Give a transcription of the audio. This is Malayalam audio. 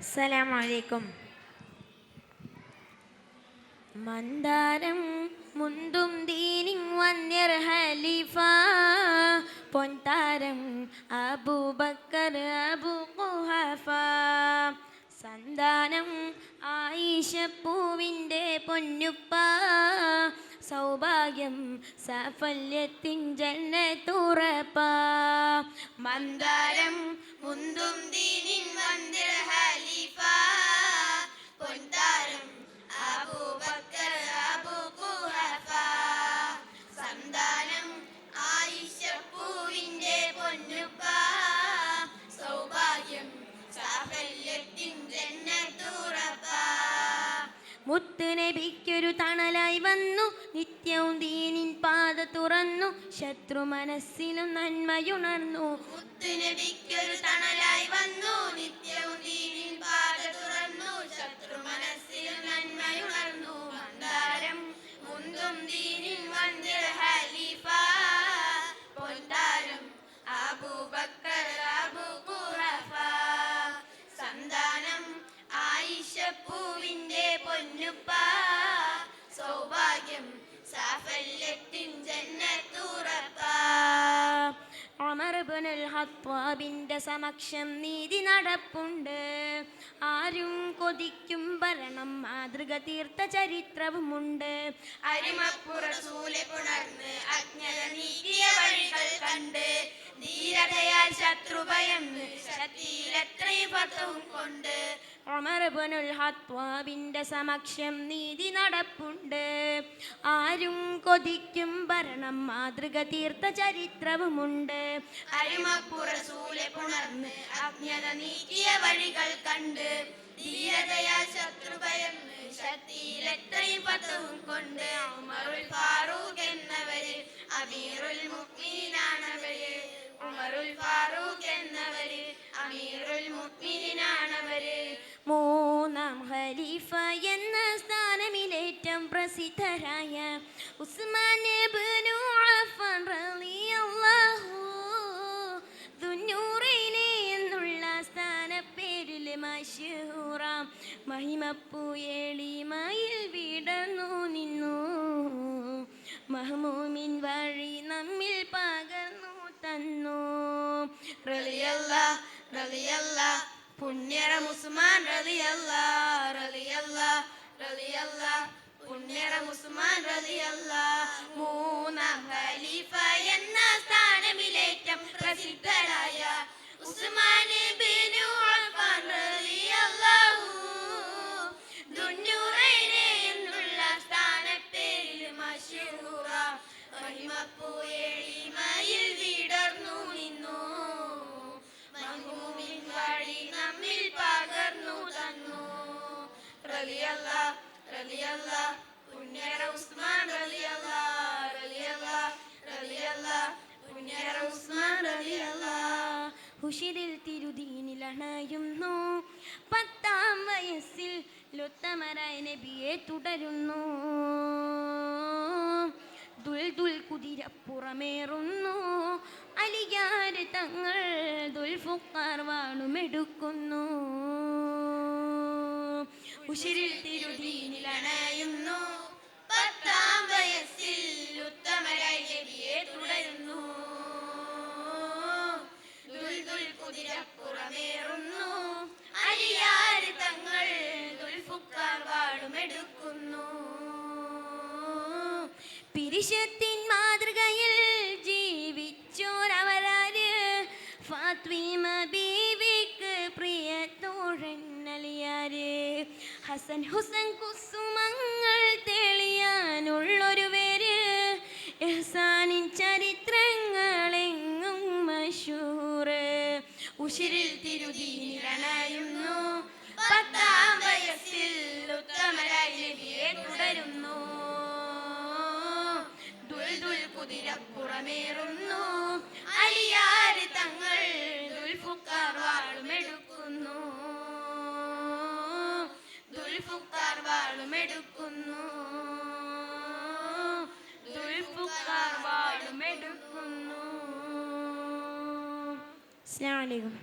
അസ്സലാമു അലൈക്കും. മന്ദാരം മുന്തും ദീനിൻ വന്യർ ഖലീഫ പൊൻതാരം അബൂബക്കർ അബൂ ഖുഹാഫ സന്താനം ആയിഷപ്പൂവിൻ്റെ പൊന്നുപ്പ സൗഭാഗ്യം സാഫല്യത്തിൻ ജന്നത്തുറപ്പ മന്ദാരം മുന്തും ദീനിൻ വന്യർ ഖലീഫ പൊൻതാരം അബൂബക്കർ അബൂ ഖുഹാഫ സന്താനം ആയിഷപ്പൂവിൻ്റെ പൊന്നുപ്പ സൗഭാഗ്യം സാഫല്യത്തിൻ ജന്നത്തുറപ്പ മുത്ത് നബിക്കൊരു തണലായി വന്നു നിത്യവും ദീനിൻ പാത തുറന്നു ശത്രു മനസ്സിലും നന്മയുണർന്നു മുത്ത് നബിക്കൊരു തണലായി വന്നു നിത്യവും ദീനിൻ പാത തുറന്നു ശത്രു മനസ്സിലും നന്മയുണർന്നു മന്ദാരം മുന്തും ദീനിൻ വന്യർ ഖലീഫ പൊൻതാരം അബൂബക്കർ അബൂ ഖുഹാഫ സന്താനം ആയിഷപ്പൂവിൻ്റെ പൊന്നുപ്പ സൗഭാഗ്യം സാഫല്യത്തിൻ ജന്നത്തുറപ്പ ഉമർ ഇബ്നുൽ ഖത്താബിൻ്റെ സമക്ഷം നീതി നടപ്പുണ്ട് ആരും കൊതിക്കും ഭരണം മാതൃക തീർത്ത ചരിത്രവുമുണ്ട് അരിമപ്പു റസൂലെ പുണർന്ന് അജ്ഞത നീക്കിയ വഴികൾ കണ്ട് ധീരതയാൽ ശത്രുഭയം ശക്തിയിലെത്രയും ഫതവും കൊണ്ട് ഉമർ ഇബ്നുൽ ഖത്താബിൻ്റെ സമക്ഷം നീതി നടപ്പുണ്ട് ആരും കൊതിക്കും ഭരണം മാതൃക തീർത്ത ചരിത്രവുമുണ്ട് അരിമപ്പു റസൂലെ പുണർന്ന് അജ്ഞത നീക്കിയ വഴികൾ കണ്ട് ധീരതയാൽ ശത്രുഭയം ശക്തിയിലെത്രയും ഫതവും കൊണ്ട് ഉമറുൽ ഫാറൂഖ് എന്നവര് അമീറുൽ മുഅ്മിനീനാണവര് ഉമറുൽ ഫാറൂഖ് എന്നവര് അമീറുൽ മുഅ്മിനീനാണവര് മൂന്നാം ഖലീഫ എന്ന സ്ഥാനമിലേറ്റം പ്രസിദ്ധരായ ഉസ്മാൻ ഇബ്നു അഫ്ഫാൻ റളിയല്ലാഹു ദുന്നൂറൈനി എന്നുള്ള സ്ഥാനപ്പേരിൽ മശഹൂറാം മഹിമപ്പൂ എളിമയിൽ വിടർന്നു നിന്നു മഹ്മൂമിൻ വഴി നമ്മിൽ പകർന്നു തന്നു റളിയല്ലാഹ് റളിയല്ലാഹ് പുണ്യറം ഉസ്മാൻ റളിയല്ലാഹ് റളിയല്ലാഹ് റളിയല്ലാഹ് പുണ്യറം ഉസ്മാൻ റളിയല്ലാഹ് മൂന്നാം ഖലീഫ എന്ന സ്ഥാനമിലേറ്റം പ്രസിദ്ധരായ ഉസ്മാൻ ഇബ്നു അഫ്ഫാൻ റളിയല്ലാഹു ദുന്നൂറൈനി എന്നുള്ള സ്ഥാനപ്പേരിൽ മശഹൂറ മഹിമപ്പൂ എളിമയിൽ വിടർന്നു നിന്നു മഹ്മൂമിൻ വഴി നമ്മിൽ പകർന്നു തന്നു റളിയല്ലാഹ് റളിയല്ലാഹ് പുണ്യറ ഉസ്മാൻ റളിയല്ലാഹ് റളിയല്ലാഹ് റളിയല്ലാഹ് പുണ്യറ ഉസ്മാൻ റളിയല്ലാഹ് ഹുശിരിൽ തിരുദീനിൽ അണയുന്നു 10-ാം വയസ്സിൽ ഉത്തമരായ നബിയെ തുടരുന്നു ദുൽദുൽ കുതിരപ്പുറമേറുന്നു അലിയാർ തങ്ങൾ ദുൽഫുഖാർ വാളുമെടുക്കുന്നു ഉശിരിൽ തിരുദീനിൽ അണയുന്നു 10-ാം വയസ്സിൽ ഉത്തമരായ നബിയെ തുടരുന്നു ദുൽദുൽ കുതിരപ്പുറമേറുന്നു അലിയാർ തങ്ങൾ ദുൽഫുഖാർ വാളുമെടുക്കുന്നു പിരിശത്തിൻ മാതൃകയിൽ ജീവിച്ചോരവരാര് ഫാത്വിമ ബീവിക്ക് പ്രിയ തോഴൻ അലിയാര് ഹസൻ ഹുസൈൻ കുസുമങ്ങൾ തെളിയാനുള്ളൊരു പേര് ഇഹ്സാനിൻ ചരിത്രങ്ങളെങ്ങും മശൂറ് ഉശിരിൽ തിരുദീനിൽ അണയുന്നു 10-ാം വയസ്സിൽ ഉത്തമരായ നബിയെ തുടരുന്നു ദുൽദുൽ കുതിരപ്പുറമേറുന്നു അലിയാർ തങ്ങൾ ദുൽഫുഖാർ വാളുമെടുക്കുന്നു ദുൽഫുഖാർ വാളുമെടുക്കുന്നു ദുൽഫുഖാർ വാളുമെടുക്കുന്നു. അസ്സലാമു അലൈക്കും.